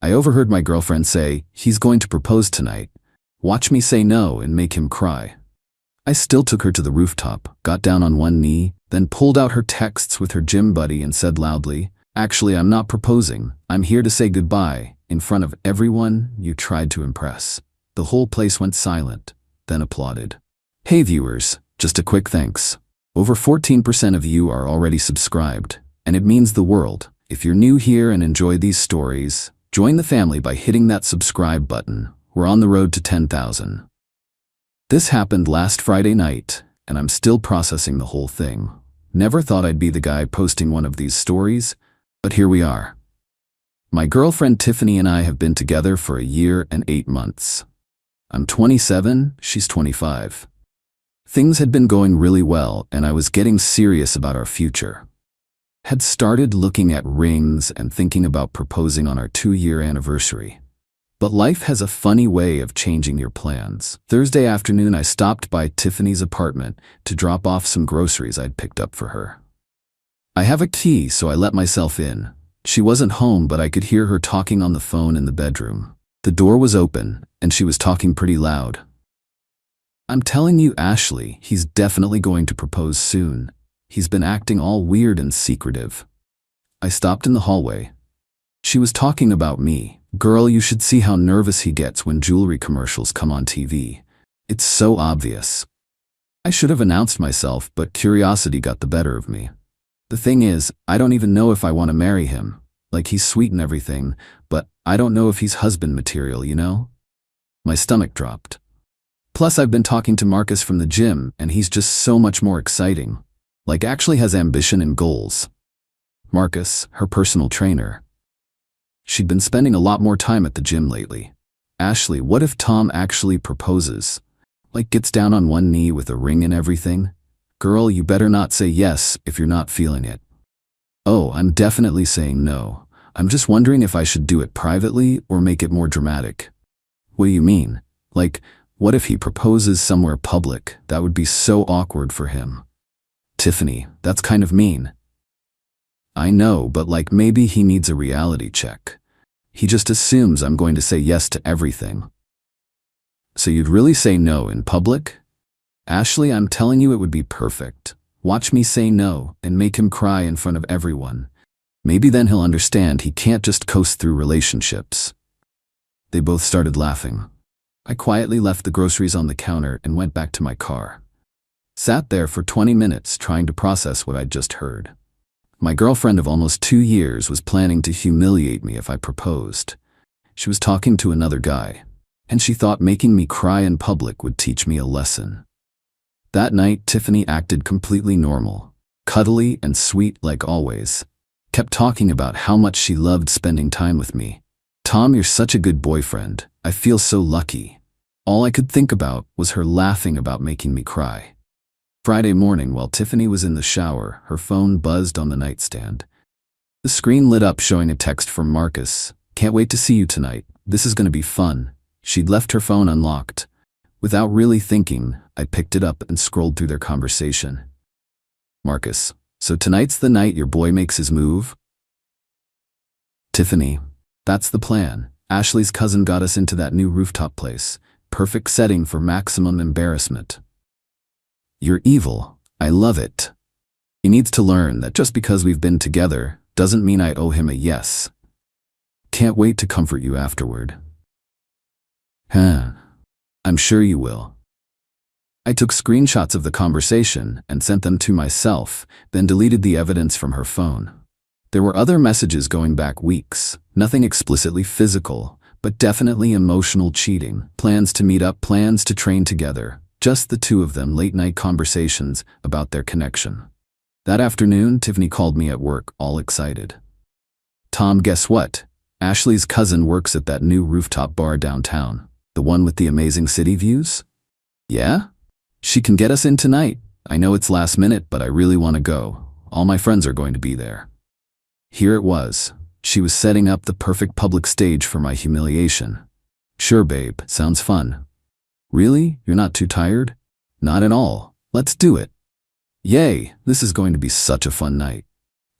I overheard my girlfriend say, "He's going to propose tonight. Watch me say no and make him cry." I still took her to the rooftop, got down on one knee, then pulled out her texts with her gym buddy and said loudly, "Actually, I'm not proposing. I'm here to say goodbye, in front of everyone you tried to impress." The whole place went silent, then applauded. Hey viewers, just a quick thanks. Over 14% of you are already subscribed, and it means the world. If you're new here and enjoy these stories, join the family by hitting that subscribe button. We're on the road to 10,000. This happened last Friday night, and I'm still processing the whole thing. Never thought I'd be the guy posting one of these stories, but here we are. My girlfriend Tiffany and I have been together for a year and 8 months. I'm 27, she's 25. Things had been going really well, and I was getting serious about our future. Had started looking at rings and thinking about proposing on our 2-year anniversary. But life has a funny way of changing your plans. Thursday afternoon, I stopped by Tiffany's apartment to drop off some groceries I'd picked up for her. I have a key, so I let myself in. She wasn't home, but I could hear her talking on the phone in the bedroom. The door was open, and she was talking pretty loud. "I'm telling you, Ashley, he's definitely going to propose soon. He's been acting all weird and secretive." I stopped in the hallway. She was talking about me. "Girl, you should see how nervous he gets when jewelry commercials come on TV. It's so obvious." I should have announced myself, but curiosity got the better of me. The thing is, I don't even know if I want to marry him. Like, he's sweet and everything, but I don't know if he's husband material, you know? My stomach dropped. Plus, I've been talking to Marcus from the gym, and he's just so much more exciting. Like, actually has ambition and goals. Marcus, her personal trainer. She'd been spending a lot more time at the gym lately. "Ashley, what if Tom actually proposes? Like, gets down on one knee with a ring and everything? Girl, you better not say yes if you're not feeling it." "Oh, I'm definitely saying no. I'm just wondering if I should do it privately or make it more dramatic." "What do you mean? Like, what if he proposes somewhere public? That would be so awkward for him." "Tiffany, that's kind of mean." "I know, but like, maybe he needs a reality check. He just assumes I'm going to say yes to everything." "So you'd really say no in public?" "Ashley, I'm telling you, it would be perfect. Watch me say no and make him cry in front of everyone. Maybe then he'll understand he can't just coast through relationships." They both started laughing. I quietly left the groceries on the counter and went back to my car. Sat there for 20 minutes trying to process what I'd just heard. My girlfriend of almost 2 years was planning to humiliate me if I proposed. She was talking to another guy, and she thought making me cry in public would teach me a lesson. That night, Tiffany acted completely normal, cuddly and sweet like always. Kept talking about how much she loved spending time with me. "Tom, you're such a good boyfriend. I feel so lucky." All I could think about was her laughing about making me cry. Friday morning, while Tiffany was in the shower, her phone buzzed on the nightstand. The screen lit up showing a text from Marcus. "Can't wait to see you tonight. This is going to be fun." She'd left her phone unlocked. Without really thinking, I picked it up and scrolled through their conversation. "Marcus, so tonight's the night your boy makes his move?" "Tiffany, that's the plan. Ashley's cousin got us into that new rooftop place. Perfect setting for maximum embarrassment." "You're evil. I love it. He needs to learn that just because we've been together doesn't mean I owe him a yes. Can't wait to comfort you afterward." "I'm sure you will." I took screenshots of the conversation and sent them to myself, then deleted the evidence from her phone. There were other messages going back weeks, nothing explicitly physical, but definitely emotional cheating, plans to meet up, plans to train together. Just the two of them, late-night conversations about their connection. That afternoon, Tiffany called me at work, all excited. "Tom, guess what? Ashley's cousin works at that new rooftop bar downtown, the one with the amazing city views." "Yeah? She can get us in tonight. I know it's last minute, but I really want to go. All my friends are going to be there." Here it was. She was setting up the perfect public stage for my humiliation. "Sure, babe, sounds fun." "Really? You're not too tired?" "Not at all. Let's do it." Yay, this is going to be such a fun night.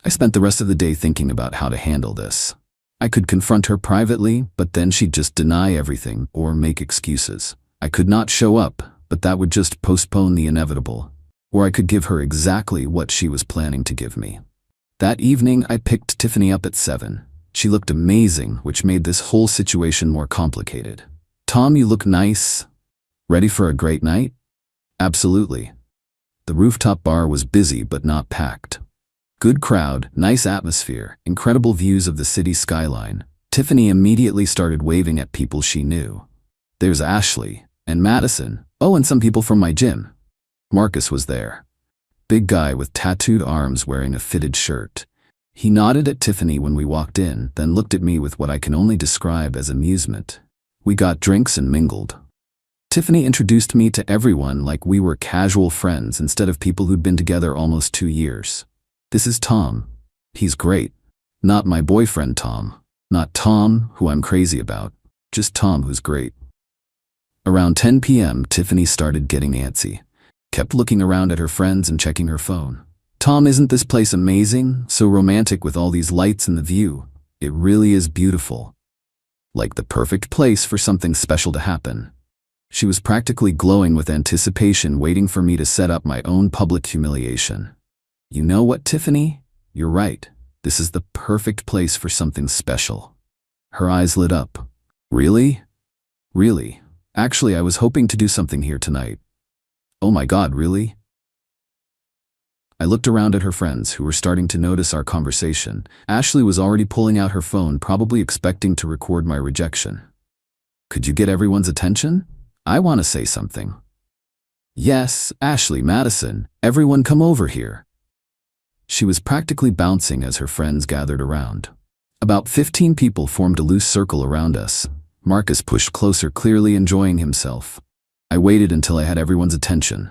I spent the rest of the day thinking about how to handle this. I could confront her privately, but then she'd just deny everything or make excuses. I could not show up, but that would just postpone the inevitable. Or I could give her exactly what she was planning to give me. That evening, I picked Tiffany up at 7. She looked amazing, which made this whole situation more complicated. "Tom, you look nice. Ready for a great night?" "Absolutely." The rooftop bar was busy but not packed. Good crowd, nice atmosphere, incredible views of the city skyline. Tiffany immediately started waving at people she knew. There's Ashley and Madison. Oh, and some people from my gym. Marcus was there. Big guy with tattooed arms wearing a fitted shirt. He nodded at Tiffany when we walked in, then looked at me with what I can only describe as amusement. We got drinks and mingled. Tiffany introduced me to everyone like we were casual friends instead of people who'd been together almost 2 years. "This is Tom. He's great. Not my boyfriend Tom. Not Tom, who I'm crazy about. Just Tom, who's great." Around 10 p.m., Tiffany started getting antsy. Kept looking around at her friends and checking her phone. "Tom, isn't this place amazing? So romantic with all these lights and the view. It really is beautiful. Like the perfect place for something special to happen." She was practically glowing with anticipation, waiting for me to set up my own public humiliation. "You know what, Tiffany? You're right. This is the perfect place for something special." Her eyes lit up. "Really? Really? Actually, I was hoping to do something here tonight." "Oh my God, really?" I looked around at her friends, who were starting to notice our conversation. Ashley was already pulling out her phone, probably expecting to record my rejection. "Could you get everyone's attention? I want to say something." "Yes, Ashley, Madison, everyone come over here." She was practically bouncing as her friends gathered around. About 15 people formed a loose circle around us. Marcus pushed closer, clearly enjoying himself. I waited until I had everyone's attention.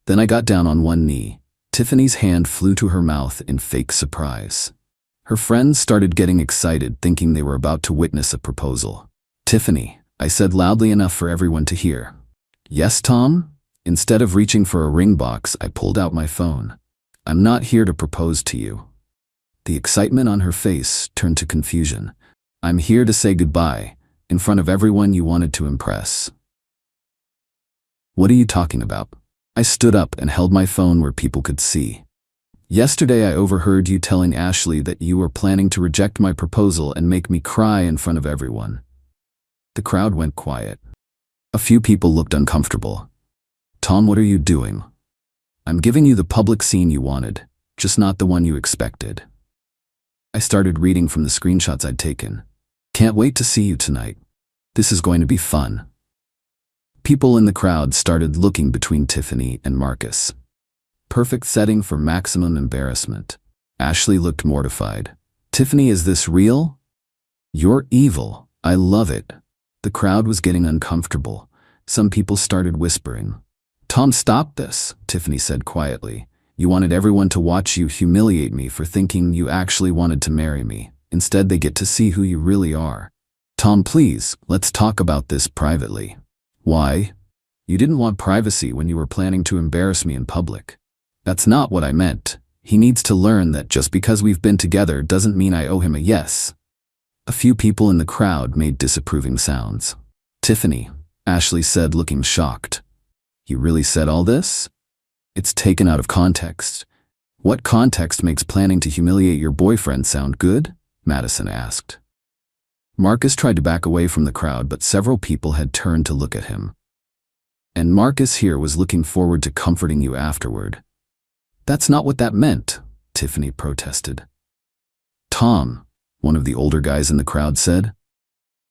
Then I got down on one knee. Tiffany's hand flew to her mouth in fake surprise. Her friends started getting excited, thinking they were about to witness a proposal. "Tiffany," I said loudly enough for everyone to hear. "Yes, Tom?" Instead of reaching for a ring box, I pulled out my phone. "I'm not here to propose to you." The excitement on her face turned to confusion. "I'm here to say goodbye, in front of everyone you wanted to impress." "What are you talking about?" I stood up and held my phone where people could see. "Yesterday I overheard you telling Ashley that you were planning to reject my proposal and make me cry in front of everyone." The crowd went quiet. A few people looked uncomfortable. "Tom, what are you doing?" "I'm giving you the public scene you wanted, just not the one you expected." I started reading from the screenshots I'd taken. "Can't wait to see you tonight. This is going to be fun." People in the crowd started looking between Tiffany and Marcus. Perfect setting for maximum embarrassment. Ashley looked mortified. "Tiffany, is this real? You're evil. I love it." The crowd was getting uncomfortable. Some people started whispering. "Tom, stop this," Tiffany said quietly. "You wanted everyone to watch you humiliate me for thinking you actually wanted to marry me. Instead, they get to see who you really are. Tom, please, let's talk about this privately." "Why? You didn't want privacy when you were planning to embarrass me in public." "That's not what I meant. He needs to learn that just because we've been together doesn't mean I owe him a yes." A few people in the crowd made disapproving sounds. "Tiffany," Ashley said, looking shocked. "You really said all this?" "It's taken out of context." "What context makes planning to humiliate your boyfriend sound good?" Madison asked. Marcus tried to back away from the crowd, but several people had turned to look at him. "And Marcus here was looking forward to comforting you afterward." "That's not what that meant," Tiffany protested. "Tom," one of the older guys in the crowd said.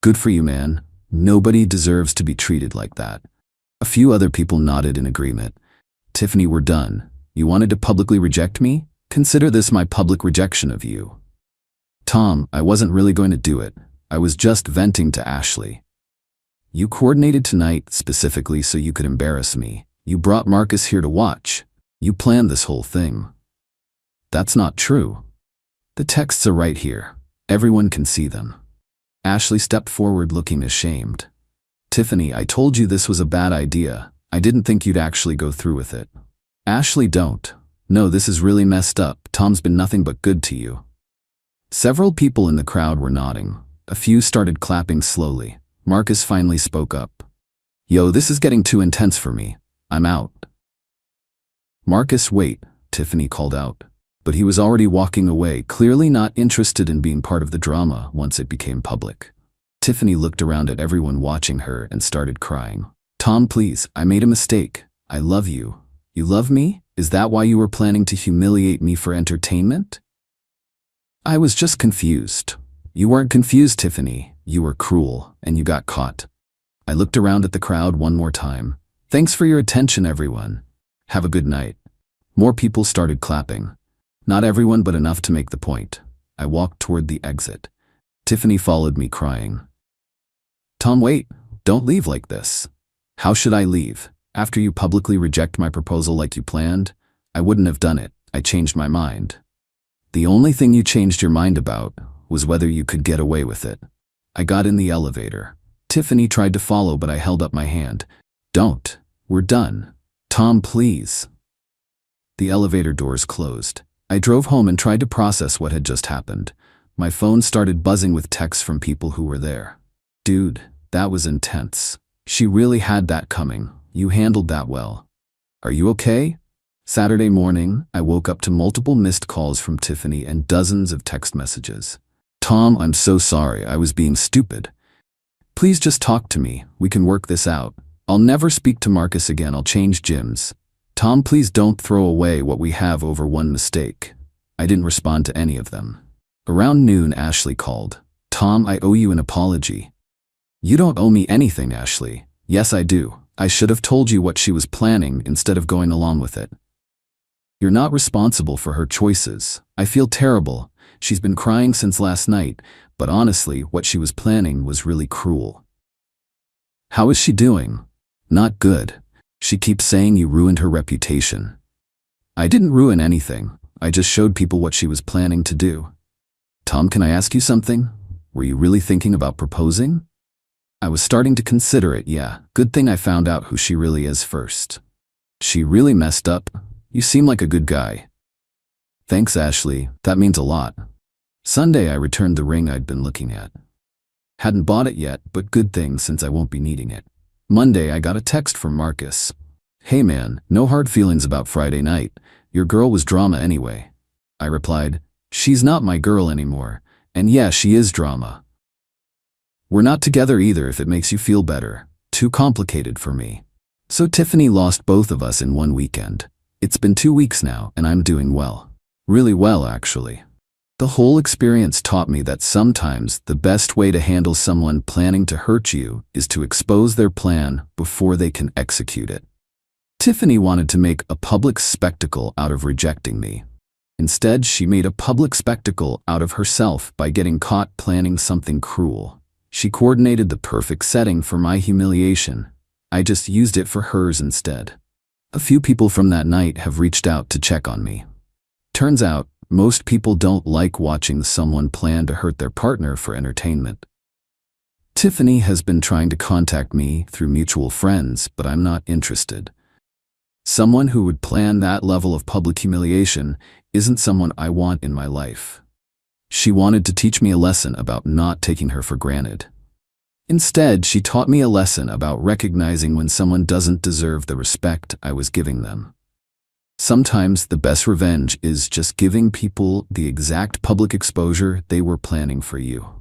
"Good for you, man. Nobody deserves to be treated like that." A few other people nodded in agreement. "Tiffany, we're done. You wanted to publicly reject me? Consider this my public rejection of you." "Tom, I wasn't really going to do it. I was just venting to Ashley." "You coordinated tonight specifically so you could embarrass me. You brought Marcus here to watch. You planned this whole thing." "That's not true. The texts are right here. Everyone can see them." Ashley stepped forward looking ashamed. "Tiffany, I told you this was a bad idea. I didn't think you'd actually go through with it." "Ashley, don't. No, this is really messed up. Tom's been nothing but good to you." Several people in the crowd were nodding. A few started clapping slowly. Marcus finally spoke up. "Yo, this is getting too intense for me. I'm out." "Marcus, wait," Tiffany called out. But he was already walking away, clearly not interested in being part of the drama once it became public. Tiffany looked around at everyone watching her and started crying. "Tom, please, I made a mistake. I love you. You love me? Is that why you were planning to humiliate me for entertainment?" "I was just confused." "You weren't confused, Tiffany. You were cruel, and you got caught." I looked around at the crowd one more time. "Thanks for your attention, everyone. Have a good night." More people started clapping. Not everyone, but enough to make the point. I walked toward the exit. Tiffany followed me crying. "Tom, wait. Don't leave like this." "How should I leave? After you publicly reject my proposal like you planned?" "I wouldn't have done it. I changed my mind." "The only thing you changed your mind about was whether you could get away with it." I got in the elevator. Tiffany tried to follow, but I held up my hand. "Don't. We're done. Tom, please." The elevator doors closed. I drove home and tried to process what had just happened. My phone started buzzing with texts from people who were there. "Dude, that was intense. She really had that coming. You handled that well. Are you okay?" Saturday morning, I woke up to multiple missed calls from Tiffany and dozens of text messages. "Tom, I'm so sorry. I was being stupid. Please just talk to me. We can work this out. I'll never speak to Marcus again. I'll change gyms. Tom, please don't throw away what we have over one mistake." I didn't respond to any of them. Around noon, Ashley called. "Tom, I owe you an apology." "You don't owe me anything, Ashley." "Yes, I do. I should have told you what she was planning instead of going along with it." "You're not responsible for her choices. I feel terrible. She's been crying since last night, but honestly, what she was planning was really cruel." "How is she doing?" "Not good. She keeps saying you ruined her reputation." "I didn't ruin anything. I just showed people what she was planning to do." "Tom, can I ask you something? Were you really thinking about proposing?" "I was starting to consider it, yeah. Good thing I found out who she really is first." "She really messed up. You seem like a good guy." "Thanks, Ashley. That means a lot." Sunday, I returned the ring I'd been looking at. Hadn't bought it yet, but good thing since I won't be needing it. Monday, I got a text from Marcus. "Hey man, no hard feelings about Friday night. Your girl was drama anyway." I replied, "She's not my girl anymore. And yeah, she is drama. We're not together either if it makes you feel better. Too complicated for me." So Tiffany lost both of us in one weekend. It's been 2 weeks now, and I'm doing well. Really well, actually. The whole experience taught me that sometimes the best way to handle someone planning to hurt you is to expose their plan before they can execute it. Tiffany wanted to make a public spectacle out of rejecting me. Instead, she made a public spectacle out of herself by getting caught planning something cruel. She coordinated the perfect setting for my humiliation. I just used it for hers instead. A few people from that night have reached out to check on me. Turns out, most people don't like watching someone plan to hurt their partner for entertainment. Tiffany has been trying to contact me through mutual friends, but I'm not interested. Someone who would plan that level of public humiliation isn't someone I want in my life. She wanted to teach me a lesson about not taking her for granted. Instead, she taught me a lesson about recognizing when someone doesn't deserve the respect I was giving them. Sometimes the best revenge is just giving people the exact public exposure they were planning for you.